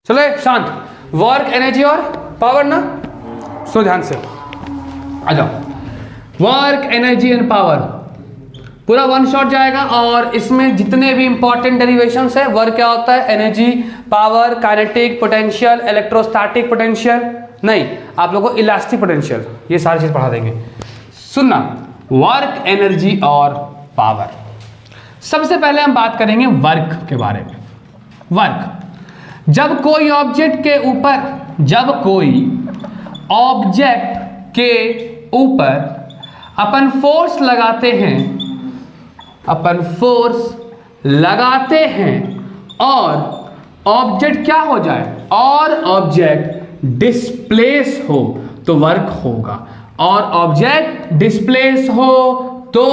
चलो शांत, work, energy और पावर ना, सो ध्यान से आ जाओ। वर्क, एनर्जी एंड पावर पूरा वन शॉट जाएगा, और इसमें जितने भी इंपॉर्टेंट डेरिवेशंस है, वर्क क्या होता है, energy, power, kinetic potential, electrostatic potential, नहीं आप लोगों को इलास्टिक पोटेंशियल, ये सारी चीज पढ़ा देंगे। सुनना, वर्क, एनर्जी और पावर। सबसे पहले हम बात करेंगे वर्क के बारे में। वर्क, जब कोई ऑब्जेक्ट के ऊपर अपन फोर्स लगाते हैं और ऑब्जेक्ट क्या हो जाए, और ऑब्जेक्ट डिस्प्लेस हो तो वर्क होगा, और ऑब्जेक्ट डिस्प्लेस हो तो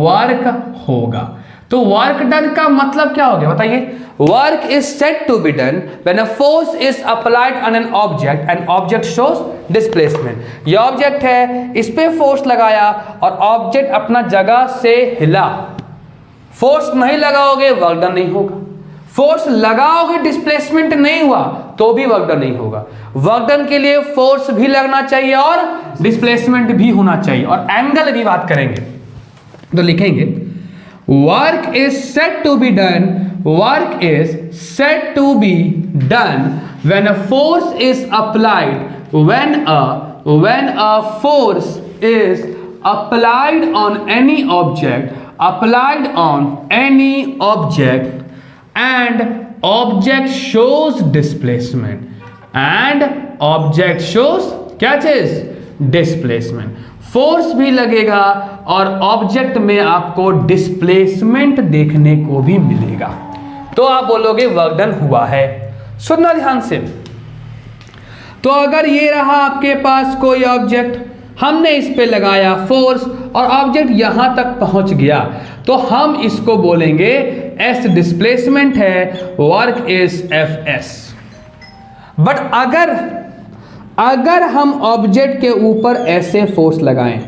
वर्क होगा। तो वर्क डन का मतलब क्या हो गया बताइए? Work is said to be done when a force is applied on an object and object shows displacement. ये ऑब्जेक्ट है, इस पे फोर्स लगाया और ऑब्जेक्ट अपना जगह से हिला। फोर्स नहीं लगाओगे वर्क डन नहीं होगा, फोर्स लगाओगे डिस्प्लेसमेंट नहीं हुआ तो भी वर्क डन नहीं होगा। वर्क डन के लिए फोर्स भी लगना चाहिए और डिस्प्लेसमेंट भी होना चाहिए, और एंगल भी बात करेंगे तो लिखेंगे work is said to be done, work is said to be done when a force is applied, when a force is applied on any object and object shows displacement, and object shows क्या चीज? Displacement. Force भी लगेगा और object में आपको displacement देखने को भी मिलेगा, तो आप बोलोगे वर्क डन हुआ है। सुनना ध्यान से। तो अगर ये रहा आपके पास कोई ऑब्जेक्ट, हमने इस पे लगाया फोर्स और ऑब्जेक्ट यहां तक पहुंच गया, तो हम इसको बोलेंगे एस डिस्प्लेसमेंट है, work is F S. But अगर हम ऑब्जेक्ट के ऊपर ऐसे फोर्स लगाएं,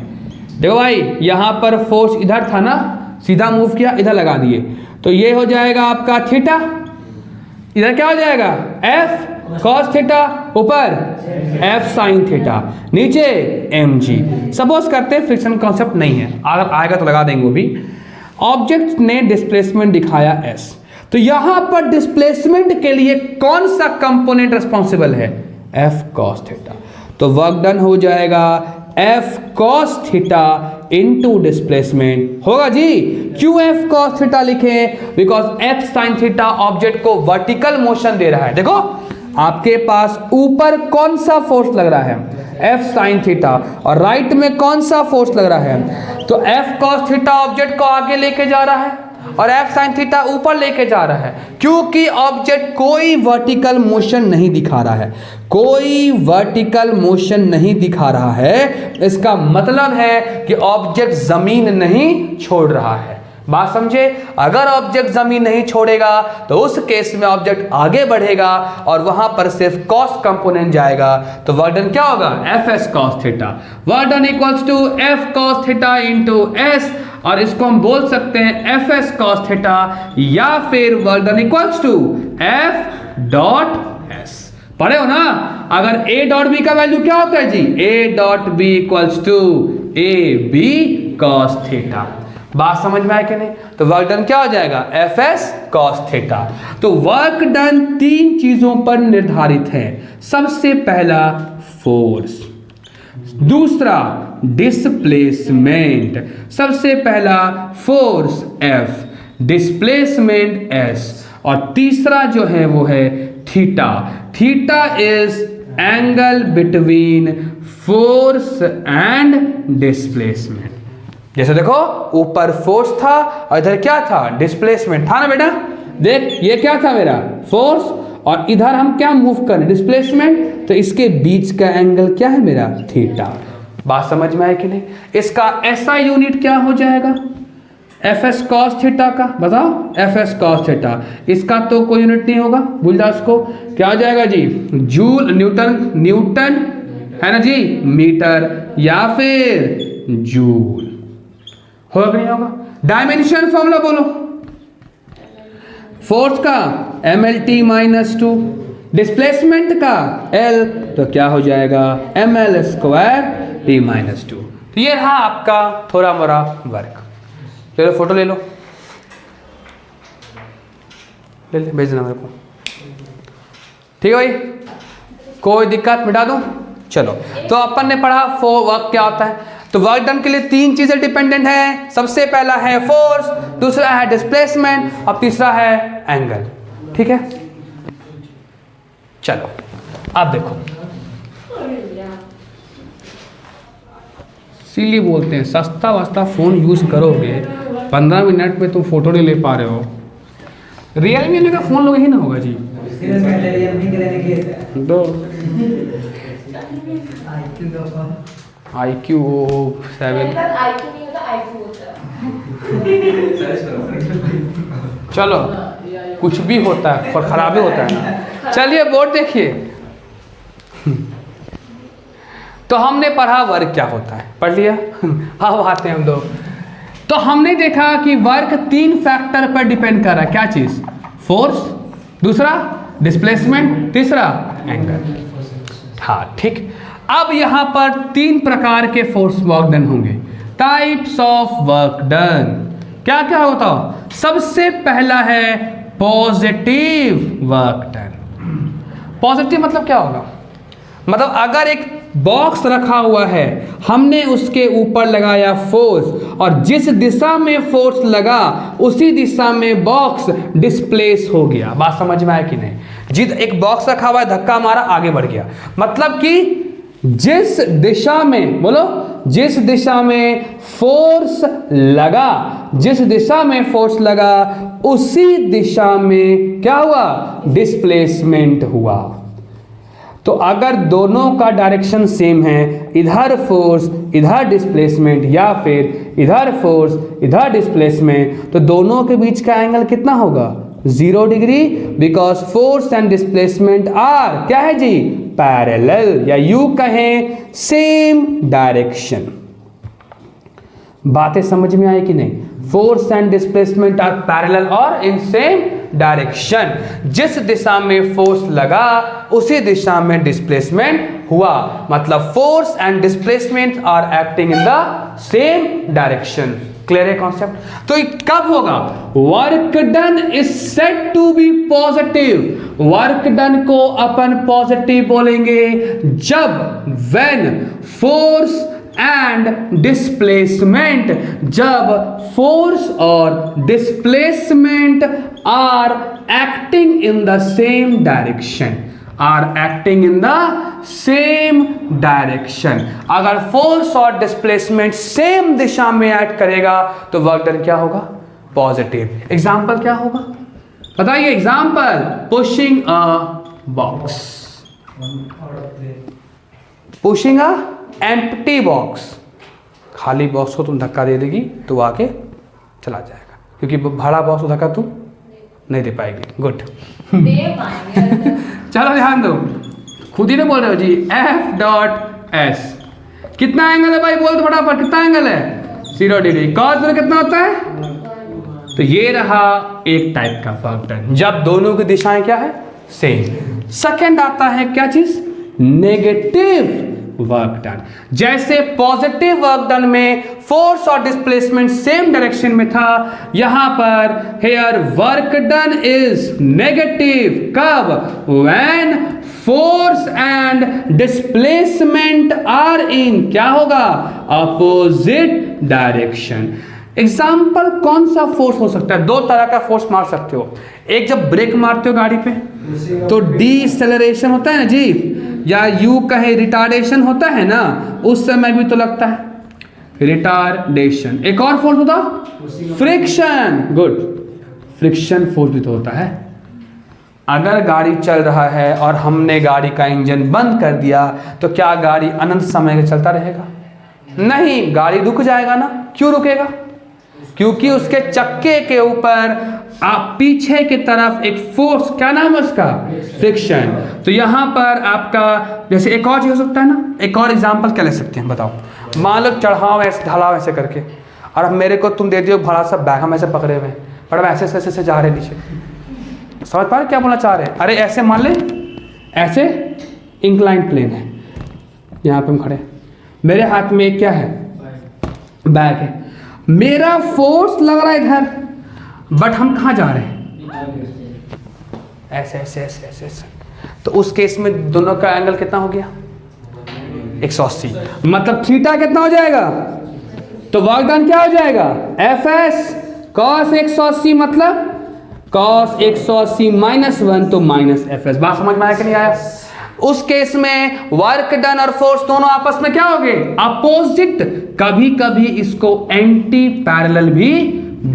देखो भाई यहां पर फोर्स इधर था ना, सीधा मूव किया, इधर लगा दिए, तो ये हो जाएगा आपका थीटा, इधर क्या हो जाएगा एफ कॉस थीटा, ऊपर एफ साइन थीटा, नीचे एम जी। सपोज करते हैं फ्रिक्शन कॉन्सेप्ट नहीं है, अगर आएगा तो लगा देंगे वो भी। ऑब्जेक्ट ने डिस्प्लेसमेंट दिखाया एस, तो यहां पर डिस्प्लेसमेंट के लिए कौन सा कंपोनेंट रिस्पॉन्सिबल है? F cos theta. तो वर्क डन हो जाएगा F cos theta into displacement होगा जी। क्यों एफ कॉस थीटा लिखे? Because F sine theta object को वर्टिकल मोशन दे रहा है। देखो आपके पास ऊपर कौन सा फोर्स लग रहा है? एफ साइन थीटा, और राइट में कौन सा फोर्स लग रहा है? तो एफ कॉस थीटा ऑब्जेक्ट को आगे लेके जा रहा है और एफ साइन थीटा ऊपर लेके जा रहा है, क्योंकि ऑब्जेक्ट कोई वर्टिकल मोशन नहीं दिखा रहा है, कोई वर्टिकल मोशन नहीं दिखा रहा है। इसका मतलब है कि ऑब्जेक्ट जमीन नहीं छोड़ रहा है। बात समझे? अगर ऑब्जेक्ट जमीन नहीं छोड़ेगा तो उस केस में ऑब्जेक्ट आगे बढ़ेगा और वहां पर सिर्फ कॉस कंपोनेंट जाएगा, तो वर्क डन क्या होगा? F S cos theta. Work done equals to F cos theta into S, और इसको हम बोल सकते हैं एफ एस कॉस थीटा, या फिर work done equals to F dot S. पढ़े हो ना? अगर ए डॉट बी का वैल्यू क्या होता है जी? A dot B equals to A B cos theta. बात समझ में आया कि नहीं? तो वर्क डन क्या हो जाएगा? F S cos theta. तो वर्क डन तीन चीजों पर निर्धारित है। सबसे पहला फोर्स, दूसरा डिस्प्लेसमेंट, सबसे पहला फोर्स एफ, डिस्प्लेसमेंट एस, और तीसरा जो है वो है theta. Theta is angle between force and displacement. जैसे देखो ऊपर फोर्स था और इधर क्या था? डिस्प्लेसमेंट था ना बेटा। देख ये क्या था मेरा? फोर्स, और इधर हम क्या मूव कर रहे हैं? डिस्प्लेसमेंट। तो इसके बीच का एंगल क्या है मेरा? थीटा। बात समझ में आए कि नहीं? इसका एसआई यूनिट क्या हो जाएगा? एफ एस कॉस थीटा का, बताओ। एफ एस कॉस थीटा, इसका तो कोई यूनिट नहीं होगा, भूल जाओ उसको। क्या हो जाएगा जी? जूल, न्यूटन है ना जी, मीटर, या फिर जूल। होगा कि नहीं होगा? डायमेंशन फॉर्मूला बोलो। फोर्स का mlt-2, डिस्प्लेसमेंट का L, तो क्या हो जाएगा ml स्क्वायर t माइनस 2। तो ये रहा आपका थोड़ा मोरा वर्क। ले लो फोटो, ले लो, ले ले, भेज देना मेरे को। ठीक है भाई, कोई दिक्कत, मिटा दूं? चलो, तो अपन ने पढ़ा वर्क क्या होता है। तो वर्क डन के लिए 3 चीजें डिपेंडेंट है। सबसे पहला है फोर्स, दूसरा है डिस्प्लेसमेंट और तीसरा है एंगल। ठीक है, चलो अब देखो, इसीलिए बोलते हैं सस्ता वस्ता फोन यूज करोगे 15 मिनट में तुम फोटो नहीं ले पा रहे हो। रियलमी का फोन लोगे ही ना होगा जी। दो IQ 7, चलो कुछ भी होता है पर खराब ही होता है ना। चलिए बोर्ड देखिए, तो हमने पढ़ा वर्क क्या होता है, पढ़ लिया। अब आते हैं हम लोग। तो हमने देखा कि वर्क 3 फैक्टर पर डिपेंड कर रहा है। क्या चीज? फोर्स, दूसरा डिस्प्लेसमेंट, तीसरा एंगल। हाँ ठीक। अब यहां पर 3 प्रकार के फोर्स वर्क डन होंगे, टाइप्स ऑफ वर्क डन। क्या क्या होता हो? सबसे पहला है पॉजिटिव वर्क डन। पॉजिटिव मतलब क्या होगा? मतलब अगर एक बॉक्स रखा हुआ है, हमने उसके ऊपर लगाया फोर्स और जिस दिशा में फोर्स लगा उसी दिशा में बॉक्स डिस्प्लेस हो गया। बात समझ में आया कि नहीं? जिस एक बॉक्स रखा हुआ है, धक्का मारा, आगे बढ़ गया। मतलब कि जिस दिशा में, बोलो, जिस दिशा में फोर्स लगा, जिस दिशा में फोर्स लगा उसी दिशा में क्या हुआ? डिस्प्लेसमेंट हुआ। तो अगर दोनों का डायरेक्शन सेम है, इधर फोर्स इधर डिस्प्लेसमेंट या फिर इधर फोर्स इधर डिस्प्लेसमेंट, तो दोनों के बीच का एंगल कितना होगा? 0 degree, because force and displacement are क्या है जी? पैरेलल, या यू कहें सेम डायरेक्शन। बातें समझ में आई कि नहीं? Force and displacement are parallel और इन सेम डायरेक्शन। जिस दिशा में फोर्स लगा उसी दिशा में डिस्प्लेसमेंट हुआ। मतलब force and displacement are acting in the same direction. Clear है कॉन्सेप्ट? तो कब होगा? Work done is said to be positive. Work done को अपन पॉजिटिव बोलेंगे जब व्हेन फोर्स एंड डिस्प्लेसमेंट, जब फोर्स और displacement are acting in the same direction, are acting in the same direction. अगर फोर्स और डिस्प्लेसमेंट सेम दिशा में एक्ट करेगा तो वर्क डन क्या होगा? पॉजिटिव। एग्जाम्पल क्या होगा बताइए? Example, pushing a box, pushing a empty box. खाली बॉक्स को तुम धक्का दे देगी तो वो आके चला जाएगा, क्योंकि भाड़ा बॉक्स को धक्का तुम नहीं दे पाएगी। गुड। चलो ध्यान दो, खुद ही तो बोल रहे हो जी। F.S कितना एंगल है भाई? बोल दो फटाफट, कितना एंगल है? 0 डिग्री। कॉस 0 कितना होता है? तो ये रहा एक टाइप का वर्क डन, जब दोनों की दिशाएं क्या है? सेम। सेकंड आता है क्या चीज? Negative work done. जैसे पॉजिटिव वर्क डन में फोर्स और डिस्प्लेसमेंट सेम डायरेक्शन में था, यहां पर here work done is negative. कब? When force and displacement are in क्या होगा? Opposite direction. एग्जाम्पल, कौन सा फोर्स हो सकता है? 2 तरह का फोर्स मार सकते हो। एक, जब ब्रेक मारते हो गाड़ी पे तो डीसेलरेशन होता है ना जी, या यू कहे रिटार्डेशन होता है ना, उस समय भी तो लगता है रिटार्डेशन। एक और फोर्स होता फ्रिक्शन। गुड, फ्रिक्शन फोर्स भी तो होता है। अगर गाड़ी चल रहा है और हमने गाड़ी का इंजन बंद कर दिया तो क्या गाड़ी अनंत समय के चलता रहेगा? नहीं, गाड़ी रुक जाएगा ना। क्यों रुकेगा? क्योंकि उसके चक्के के ऊपर पीछे की तरफ एक फोर्स, क्या नाम है उसका? फ्रिक्शन। तो यहां पर आपका, जैसे एक और चीज हो सकता है ना, एक और एग्जांपल क्या ले सकते हैं बताओ? मान लो चढ़ाओ ऐसे, ढलाओ ऐसे करके, और अब मेरे को तुम दे दियो बड़ा सा बैग, हम ऐसे पकड़े हुए हैं, पर हम ऐसे ऐसे जा रहे नीचे। समझ पा रहे क्या बोलना चाह रहे हैं? अरे ऐसे मान ले, ऐसे इंक्लाइंड प्लेन है, यहाँ पे हम खड़े, मेरे हाथ में एक क्या है, बैग है, मेरा फोर्स लग रहा है इधर, बट हम कहाँ जा रहे हैं, ऐसे ऐसे ऐसे ऐसे ऐसे। तो उस केस में दोनों का एंगल कितना हो गया, 180, मतलब थीटा कितना हो जाएगा, तो वर्क डन क्या हो जाएगा, एफ एस कॉस 180, मतलब कॉस 180 -1 तो माइनस एफ एस। बात समझ में आया कि नहीं आया? उस केस में वर्क डन और फोर्स दोनों आपस में क्या हो गए, अपोजिट। कभी कभी इसको एंटी पैरेलल भी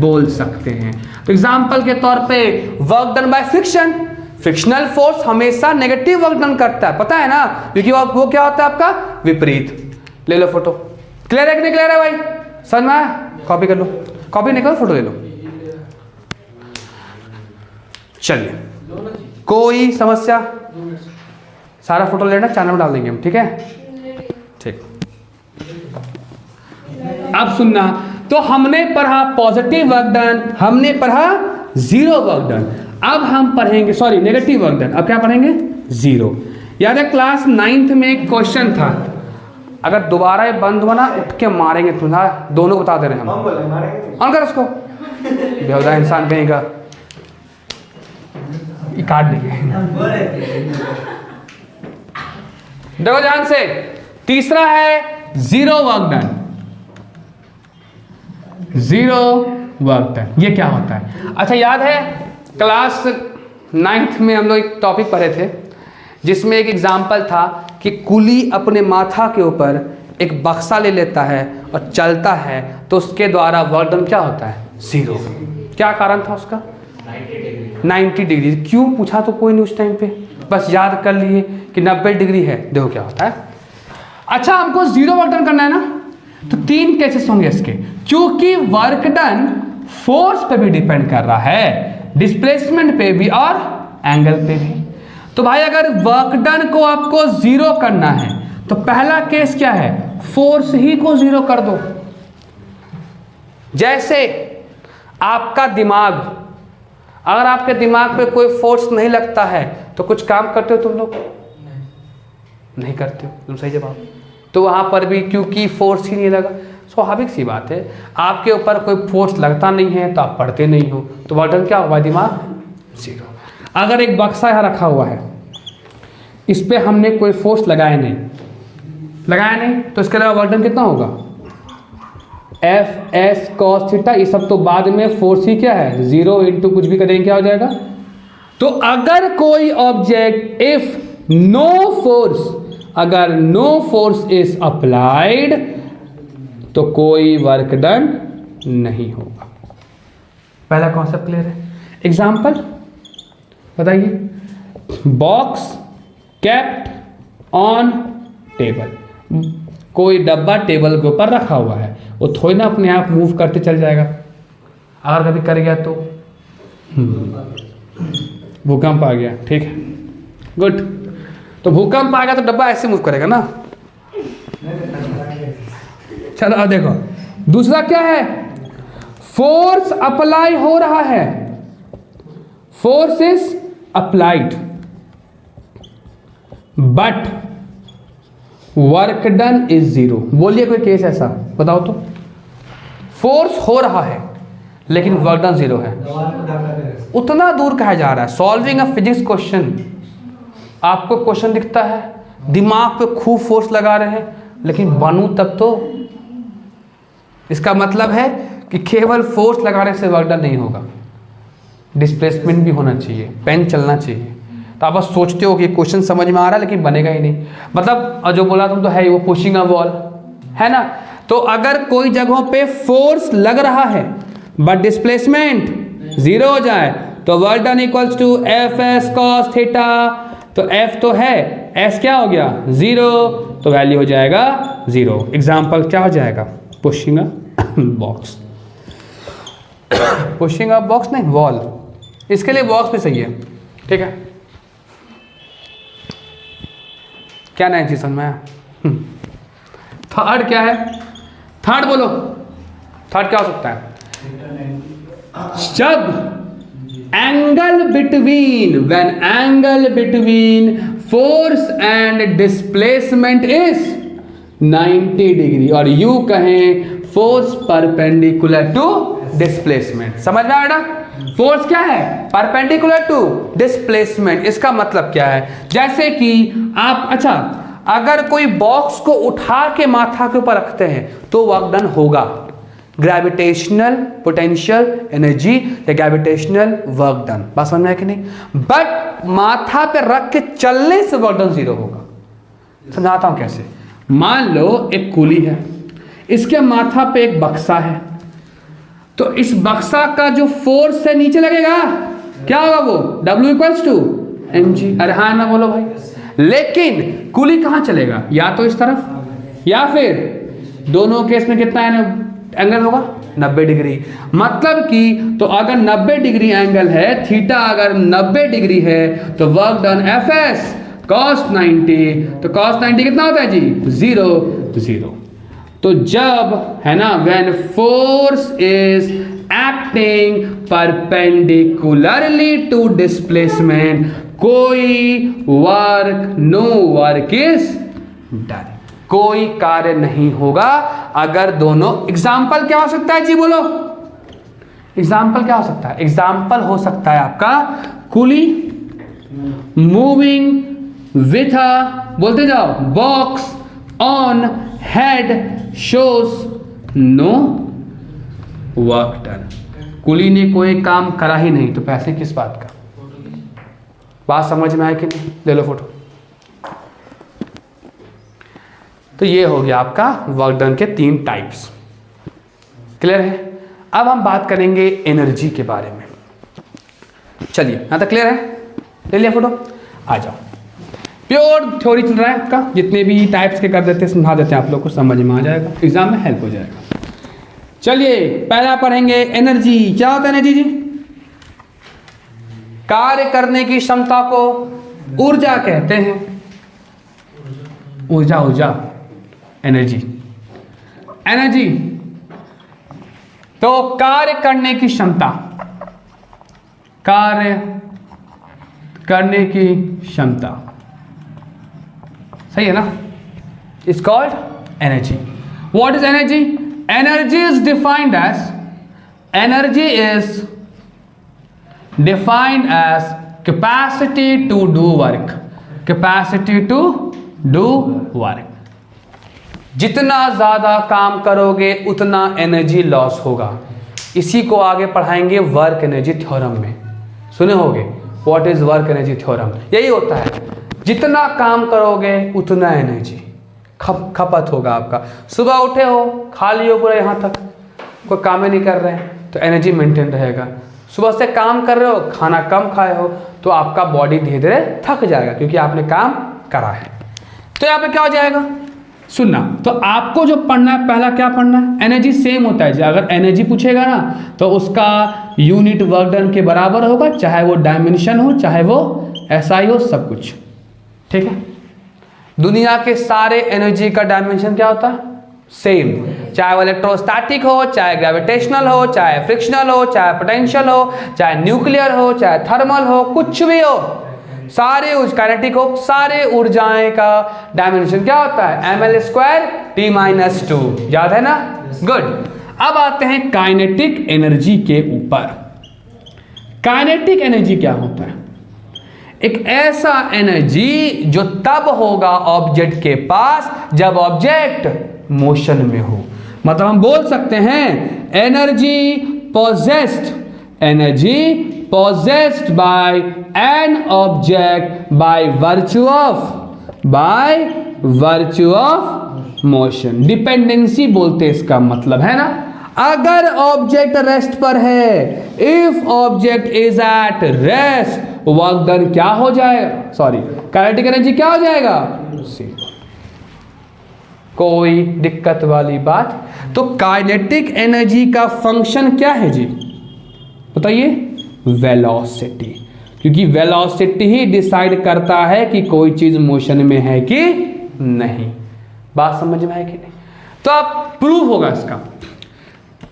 बोल सकते हैं। तो एग्जांपल के तौर पे work done by friction, frictional force हमेशा नेगेटिव वर्क डन करता है, पता है ना, क्योंकि वो क्या होता है आपका विपरीत। ले लो फोटो, क्लियर है कि नहीं क्लियर है भाई, समझ में आया? कॉपी कर लो, कॉपी नहीं करो, फोटो ले लो। चलिए, कोई समस्या? सारा फोटो लेना, चैनल में डाल देंगे हम, ठीक है? ठीक। अब सुनना, तो हमने पढ़ा पॉजिटिव वर्क डन, हमने पढ़ा जीरो वर्क डन, अब हम पढ़ेंगे, सॉरी नेगेटिव वर्क डन, अब क्या पढ़ेंगे, जीरो। याद है क्लास 9th में एक क्वेश्चन था, अगर दोबारा ये बंद हुआ ना उठ के मारेंगे तुम्हारा, दोनों बता दे रहे हैं हम। ऑन कर उसको, बेहुदा इंसान कहेगा, ये काट देंगे। देखो ध्यान से, तीसरा है zero work done, zero work done, ये क्या होता है? अच्छा याद है क्लास 9th में हम लोग एक टॉपिक पढ़े थे जिसमें एक एग्जाम्पल था कि कुली अपने माथा के ऊपर एक बक्सा ले लेता है और चलता है, तो उसके द्वारा वर्क डन क्या होता है, जीरो। क्या कारण था उसका, 90 डिग्री। क्यों पूछा तो कोई नहीं उस टाइम पे, बस याद कर लिए कि 90 डिग्री है, देखो क्या होता है। अच्छा हमको जीरो वर्क डन करना है ना, तो 3 केसेस होंगे इसके, क्योंकि वर्क डन फोर्स पे भी डिपेंड कर रहा है, डिस्प्लेसमेंट पे भी और एंगल पे भी। तो भाई अगर वर्क डन को आपको जीरो करना है तो पहला केस क्या है, फोर्स ही को जीरो कर दो। जैसे आपका दिमाग, अगर आपके दिमाग पे कोई फोर्स नहीं लगता है तो कुछ काम करते हो तुम लोग, नहीं करते हो, तुम सही जवाब। तो वहां पर भी क्योंकि फोर्स ही नहीं लगा, स्वाभाविक सी बात है, आपके ऊपर कोई फोर्स लगता नहीं है तो आप पढ़ते नहीं हो, तो वर्क डन क्या हुआ, दिमाग जीरो। अगर एक बक्सा यहाँ रखा हुआ है, इस पे हमने कोई फोर्स लगाया नहीं, तो इसके अलावा वर्क डन कितना होगा, एफ एस कॉस थीटा, ये सब तो बाद में, फोर्स ही क्या है, जीरो इंटू कुछ भी करेंगे क्या हो जाएगा। तो अगर कोई ऑब्जेक्ट, इफ नो फोर्स, अगर नो फोर्स इज अप्लाइड तो कोई वर्क डन नहीं होगा। पहला कॉन्सेप्ट क्लियर है? एग्जाम्पल बताइए, बॉक्स केप्ट ऑन टेबल, कोई डब्बा टेबल के ऊपर रखा हुआ है, वो थोड़ी ना अपने आप मूव करते चल जाएगा, अगर कभी कर गया तो भूकंप आ गया, ठीक है, गुड। तो भूकंप आ गया तो डब्बा ऐसे मूव करेगा ना। चलो अब देखो दूसरा क्या है, फोर्स अप्लाई हो रहा है, force is applied but work done is zero. बोलिए कोई केस ऐसा बताओ तो, फोर्स हो रहा है लेकिन वर्क डन जीरो है, उतना दूर कहा जा रहा है। सॉल्विंग अ फिजिक्स क्वेश्चन, आपको क्वेश्चन दिखता है, दिमाग पे खूब फोर्स लगा रहे हैं, लेकिन बनू तब तो। इसका मतलब है कि केवल फोर्स लगाने से वर्क डन नहीं होगा, डिस्प्लेसमेंट भी होना चाहिए, पेन चलना चाहिए। तो आप बस सोचते हो कि क्वेश्चन समझ में आ रहा है लेकिन बनेगा ही नहीं, मतलब जो बोला तुम तो है वो पुशिंग अ वॉल है ना। तो अगर कोई जगहों पे फोर्स लग रहा है बट डिस्प्लेसमेंट जीरो हो जाए तो work done equals to F S cos theta. तो एफ तो है, एस क्या हो गया जीरो, तो वैल्यू हो जाएगा जीरो। एग्जाम्पल क्या हो जाएगा, pushing a box, pushing a box नहीं वॉल, इसके लिए बॉक्स भी सही है, ठीक है। क्या नया चीज समझ में आया? थर्ड क्या है, थर्ड बोलो, थर्ड क्या हो सकता है, जब angle between, when angle between force and displacement is 90 degree, और यू कहें फोर्स परपेंडिकुलर टू डिस्प्लेसमेंट। समझ में आया? फोर्स क्या है? Perpendicular to displacement. इसका मतलब क्या है? जैसे कि आप, अच्छा, अगर कोई बॉक्स को उठा के माथा के ऊपर रखते हैं तो वर्क डन होगा, ग्रेविटेशनल पोटेंशियल एनर्जी या ग्रेविटेशनल वर्क डन। बात समझ में है कि नहीं? बट माथा पे रख के चलने से वर्क डन 0 होगा। समझाता हूं कैसे। मान लो एक कुली है, इसके माथा पे एक बक्सा है, तो इस बक्सा का जो फोर्स है नीचे लगेगा, क्या होगा वो? W = mg। अरे हाँ ना बोलो भाई। लेकिन कुली कहां चलेगा? या तो इस तरफ या फिर दोनों केस में कितना एंगल होगा? 90 डिग्री। मतलब कि तो अगर 90 डिग्री एंगल है, थीटा अगर 90 डिग्री है, तो वर्क डन Fs cos 90, तो cos 90 कितना होता है जी? 0। तो जब है ना, when force is acting perpendicularly to displacement, कोई work, no work is done, कोई कार्य नहीं होगा अगर दोनों। एग्जाम्पल क्या हो सकता है जी? बोलो एग्जाम्पल क्या हो सकता है? एग्जाम्पल हो सकता है आपका कुली मूविंग विथ अ, बोलते जाओ, box on head shows no work done. कुली ने कोई काम करा ही नहीं, तो पैसे किस बात का? बात समझ में आया कि नहीं? ले लो फोटो। तो ये हो गया आपका वर्क डन के 3 टाइप्स। क्लियर है? अब हम बात करेंगे एनर्जी के बारे में। चलिए, यहां तक क्लियर है? ले लिया फोटो? आ जाओ। प्योर थ्योरी चल रहा है आपका, जितने भी टाइप्स के कर देते हैं, समझा देते हैं, आप लोग को समझ में आ जाएगा, एग्जाम में हेल्प हो जाएगा। चलिए, पहला पढ़ेंगे एनर्जी। क्या होता है एनर्जी जी? कार्य करने की क्षमता को ऊर्जा कहते हैं। ऊर्जा एनर्जी तो कार्य करने की क्षमता, कार्य करने की क्षमता, सही है ना? Is called energy. What is energy? Energy is defined as capacity to do work. Capacity to do work. जितना ज्यादा काम करोगे उतना एनर्जी लॉस होगा। इसी को आगे पढ़ाएंगे वर्क एनर्जी थ्योरम में, सुने होगे। What is work energy theorem? यही होता है, जितना काम करोगे उतना एनर्जी खपत होगा आपका। सुबह उठे हो, खा लियो पूरा यहाँ तक, कोई काम ही नहीं कर रहे हैं, तो एनर्जी मेंटेन रहेगा। सुबह से काम कर रहे हो, खाना कम खाए हो, तो आपका बॉडी धीरे धीरे थक जाएगा, क्योंकि आपने काम करा है। तो यहाँ पे क्या हो जाएगा? सुनना, तो आपको जो पढ़ना है, पहला क्या पढ़ना है? एनर्जी सेम होता है। अगर एनर्जी पूछेगा ना, तो उसका यूनिट वर्क डन के बराबर होगा, चाहे वो डायमेंशन हो, चाहे वो SI हो, सब कुछ ठीक है। दुनिया के सारे एनर्जी का डायमेंशन क्या होता है? सेम, चाहे वो इलेक्ट्रोस्टैटिक हो, चाहे ग्रेविटेशनल हो, चाहे फ्रिक्शनल हो, चाहे पोटेंशियल हो, चाहे न्यूक्लियर हो, चाहे थर्मल हो, कुछ भी हो, सारे काइनेटिक हो, सारे ऊर्जाएं का डायमेंशन क्या होता है? ml² T-2। याद है ना? गुड। अब आते हैं काइनेटिक एनर्जी के ऊपर। काइनेटिक एनर्जी क्या होता है? एक ऐसा एनर्जी जो तब होगा ऑब्जेक्ट के पास जब ऑब्जेक्ट मोशन में हो। मतलब हम बोल सकते हैं energy possessed by an object by virtue of motion। Dependency बोलते इसका मतलब, है ना? अगर ऑब्जेक्ट रेस्ट पर है, if object is at rest, work done क्या हो जाएगा? सॉरी, काइनेटिक एनर्जी क्या हो जाएगा? कोई दिक्कत वाली बात? तो काइनेटिक एनर्जी का फंक्शन क्या है जी? बताइए। वेलोसिटी, क्योंकि वेलोसिटी ही डिसाइड करता है कि कोई चीज मोशन में है कि नहीं। बात समझ में है कि नहीं? तो अब प्रूफ होगा इसका।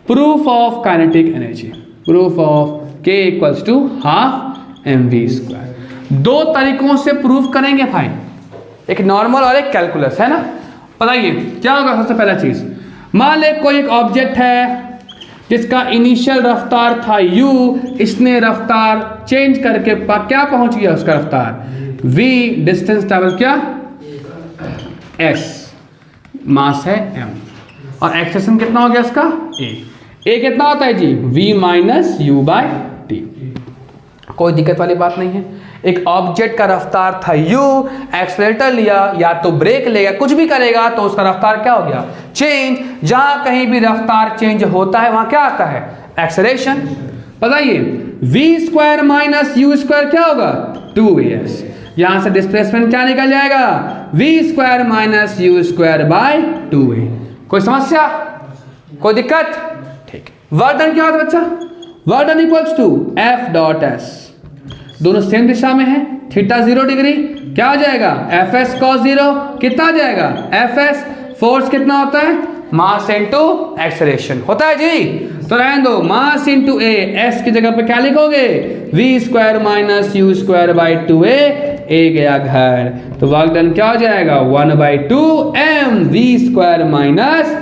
Proof of kinetic energy, proof of K = ½ mv²। दो तरीकों से प्रूफ करेंगे भाई, एक नॉर्मल और एक कैलकुलस, है ना। बताइए क्या होगा। सबसे पहला चीज, मान ले कोई एक ऑब्जेक्ट है जिसका इनिशियल रफ्तार था u, इसने रफ्तार चेंज करके क्या पहुंच गया उसका रफ्तार v, डिस्टेंस ट्रैवल क्या s, मास है m, और एक्सेलेरेशन कितना हो गया इसका a कितना होता है जी v minus u by T. कोई दिक्कत वाली बात नहीं है। एक ऑब्जेक्ट का रफ्तार था u, एक्सेलेरेटर लिया या तो ब्रेक लेगा, कुछ भी करेगा तो उसका रफ्तार क्या हो गया चेंज। जहां कहीं भी रफ्तार चेंज होता है वहां क्या आता है एक्सेलरेशन। बताइए v square minus u square क्या होगा 2as, यहां से डिस्प्लेसमेंट क्या निकल जाएगा v square minus u square by 2a। कोई समस्या, कोई दिक्कत, ठीक। वर्क डन क्या होता है बच्चा, work done equals to f dot s, दोनों सेम दिशा में है, थीटा 0 डिग्री, क्या हो जाएगा एफ एस कॉस 0, कितना आ जाएगा एफ एस, फोर्स कितना होता है मास इनटू एक्सेलरेशन होता है जी। तो रहने दो मास इनटू ए, एस की जगह पे क्या लिखोगे V square minus U square by 2a, ए गया घर, तो वर्क डन क्या हो जाएगा 1/2 m वी स्क्वायर माइनस,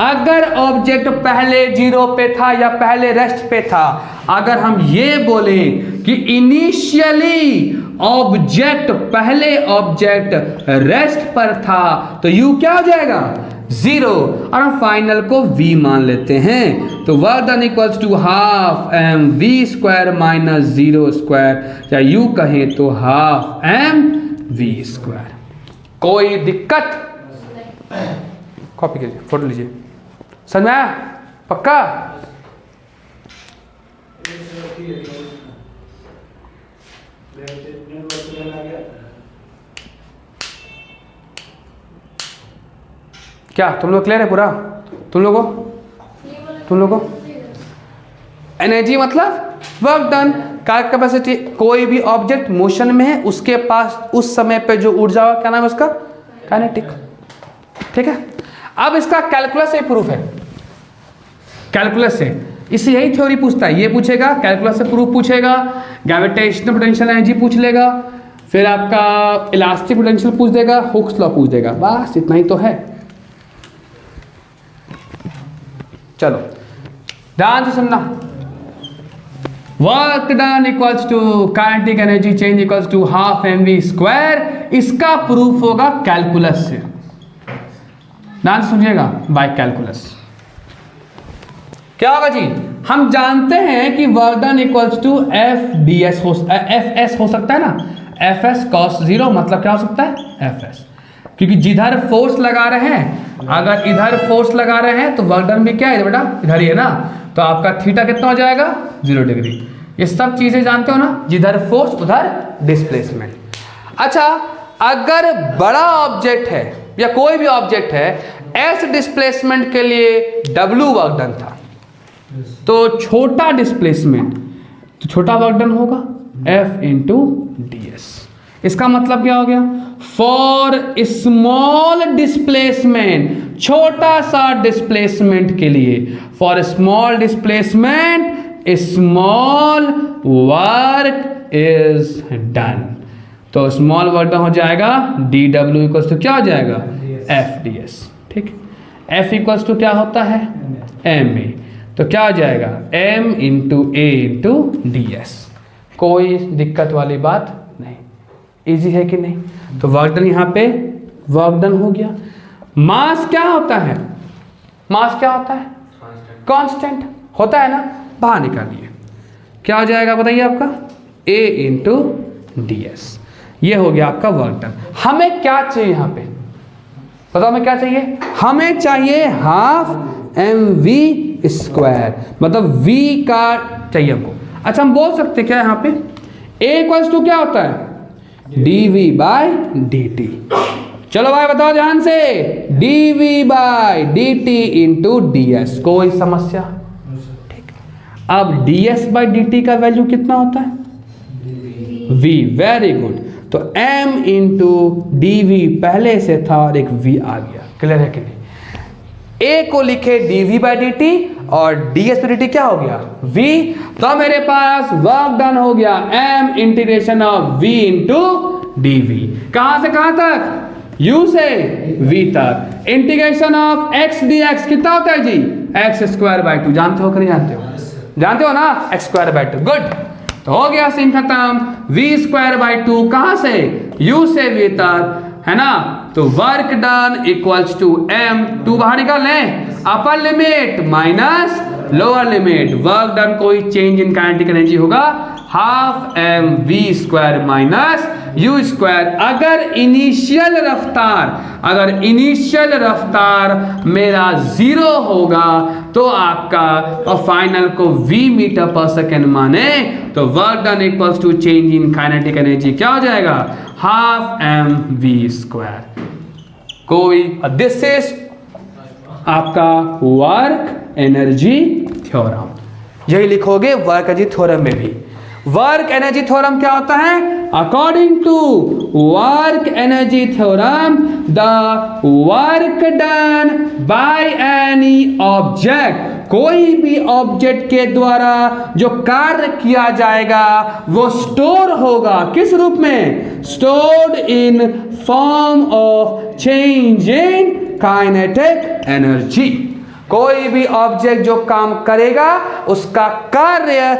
अगर ऑब्जेक्ट पहले 0 पे था या पहले रेस्ट पे था, अगर हम ये बोलें कि इनिशियली ऑब्जेक्ट पहले ऑब्जेक्ट रेस्ट पर था तो u क्या हो जाएगा 0, और हम फाइनल को v मान लेते हैं। तो work done equals to half m v square minus 0 square, या u कहें तो हाफ m v स्क्वायर। कोई दिक्कत, कॉपी कीजिए, फोटो लीजिए, समझ में आया पक्का। क्या तुम लोग क्लियर है पूरा, तुम लोगों एनर्जी मतलब वर्क डन, कार्य कैपेसिटी, कोई भी ऑब्जेक्ट मोशन में है उसके पास उस समय पे जो ऊर्जा क्या नाम है उसका काइनेटिक, ठीक है। अब इसका कैलकुलस से प्रूफ है, कैलकुलस से, इससे यही थ्योरी पूछता है, ये पूछेगा कैलकुलस से प्रूफ पूछेगा, ग्रेविटेशनल पोटेंशियल एनर्जी पूछ लेगा, फिर आपका इलास्टिक पोटेंशियल पूछ देगा, हुक्स लॉ पूछ देगा, बस इतना ही तो है। चलो ध्यान से सुनना, work done equals to kinetic energy change equals to half M V square, इसका प्रूफ होगा कैलकुलस से। ध्यान से सुनिएगा बाय कैलकुलस क्या होगा जी, हम जानते हैं कि work done equals to F D S हो, एफ एस हो सकता है ना, एफ एस कॉस 0 मतलब क्या हो सकता है एफ एस, क्योंकि जिधर फोर्स लगा रहे हैं, अगर इधर फोर्स लगा रहे हैं तो वर्क डन भी क्या है बेटा इधर ही है ना, तो आपका थीटा कितना हो जाएगा 0 डिग्री। ये सब चीजें जानते हो ना, जिधर फोर्स उधर डिस्प्लेसमेंट। अच्छा अगर बड़ा ऑब्जेक्ट है या कोई भी ऑब्जेक्ट है, एस डिस्प्लेसमेंट के लिए W वर्क डन था, तो छोटा डिस्प्लेसमेंट तो छोटा वर्क डन होगा F इंटू डी एस। इसका मतलब क्या हो गया, फॉर स्मॉल डिस्प्लेसमेंट, छोटा सा डिस्प्लेसमेंट के लिए, for small displacement small work is done, तो स्मॉल वर्क डन हो जाएगा डी डब्ल्यू इक्वल्स टू क्या हो जाएगा एफ डी एस, ठीक। एफ इक्वल्स टू क्या होता है एम ए, तो क्या हो जाएगा m इंटू ए इंटू डी एस। कोई दिक्कत वाली बात नहीं, इजी है कि नहीं। तो वर्क डन यहाँ पे वर्क डन हो गया। मास क्या होता है, मास क्या होता है कांस्टेंट होता है ना, बाहर निकालिए क्या हो जाएगा बताइए आपका a इंटू डी एस। ये हो गया आपका वर्क डन। हमें क्या चाहिए यहाँ पे बताओ, हमें क्या चाहिए, हमें चाहिए हाफ एम वी स्क्वायर, मतलब v का चाहिए हमको। अच्छा हम बोल सकते क्या यहाँ पे a इक्वल्स टू क्या होता है dv बाय dt। चलो भाई बताओ ध्यान से, dv by dt into ds। कोई समस्या, ठीक। अब ds बाय dt का वैल्यू कितना होता है v, वेरी गुड। तो m इंटू dv पहले से था और एक v आ गया, क्लियर है कि नहीं। a को लिखे dv बाई dt और ds पे dt क्या हो गया v, तो मेरे पास वर्क डन हो गया m integration of v into dv। कहां से कहां तक, u से v तक। इंटीग्रेशन ऑफ x dx कितना होता है जी, x स्क्वायर बाय 2, जानते हो कि नहीं जानते हो, जानते हो ना, x स्क्वायर बाय 2, गुड। तो हो गया सीन खत्म। v स्क्वायर बाय 2 कहां से, u से v तक, है ना। तो work done equals to m, 2 बाहर निकाल लें, upper limit minus lower limit, work done कोई चेंज इन काइनेटिक एनर्जी होगा half m v square minus u square. अगर इनिशियल रफ्तार मेरा 0 होगा तो आपका और फाइनल को v मीटर पर सेकेंड माने तो work done equals to change in kinetic energy क्या हो जाएगा, हाफ m v स्क्वायर। कोई दिस इज आपका वर्क एनर्जी थ्योरम, यही लिखोगे वर्क एनर्जी थ्योरम में भी। वर्क एनर्जी थ्योरम क्या होता है, according to work energy theorem the work done by any object, कोई भी ऑब्जेक्ट के द्वारा जो कार्य किया जाएगा वो स्टोर होगा, किस रूप में, stored in form of change in kinetic energy. कोई भी ऑब्जेक्ट जो काम करेगा उसका कार्य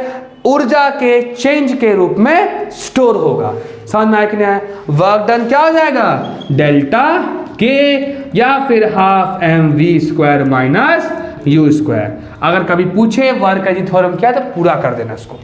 ऊर्जा के चेंज के रूप में स्टोर होगा। समझ में आया कि नहीं आया, वर्क डन क्या हो जाएगा, डेल्टा के या फिर half m v square minus u square. अगर कभी पूछे वर्क एनर्जी थ्योरम क्या है तो पूरा कर देना इसको।